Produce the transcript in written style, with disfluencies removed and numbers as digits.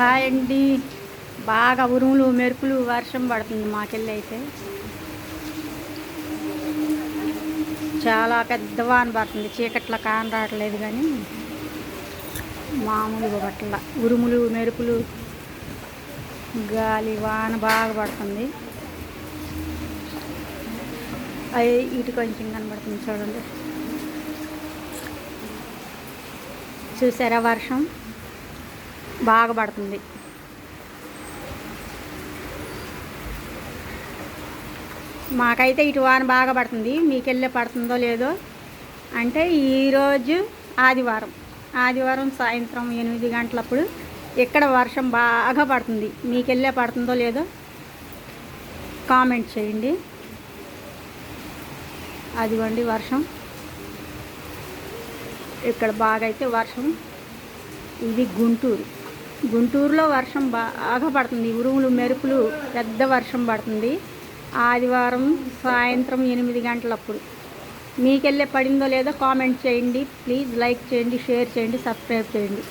Hi అండి. బాగా ఉరుములు మెరుపులు వర్షం పడుతుంది మాకెళ్ళి అయితే. చాలా పెద్ద వాన పడుతుంది. చీకట్ల కాన రావట్లేదు కానీ మామూలుగా పట్ల ఉరుములు మెరుపులు గాలి వాన బాగా పడుతుంది. అది ఇటు కొంచెం కనబడుతుంది చూడండి. చూసారా వర్షం బాగా పడుతుంది. మాకైతే ఇటు వాన బాగా పడుతుంది. మీకెళ్ళే పడుతుందో లేదో అంటే ఈరోజు ఆదివారం సాయంత్రం 8 గంటలప్పుడు ఇక్కడ వర్షం బాగా పడుతుంది. మీకెళ్ళే పడుతుందో లేదో కామెంట్ చేయండి. అదిగోండి వర్షం ఇక్కడ బాగా అయితే వర్షం. ఇది గుంటూరులో వర్షం బాగా పడుతుంది. ఉరుములు మెరుపులు పెద్ద వర్షం పడుతుంది ఆదివారం సాయంత్రం 8 గంటలప్పుడు. మీకెళ్ళే పడిందో లేదో కామెంట్ చేయండి. ప్లీజ్ లైక్ చేయండి, షేర్ చేయండి, సబ్స్క్రైబ్ చేయండి.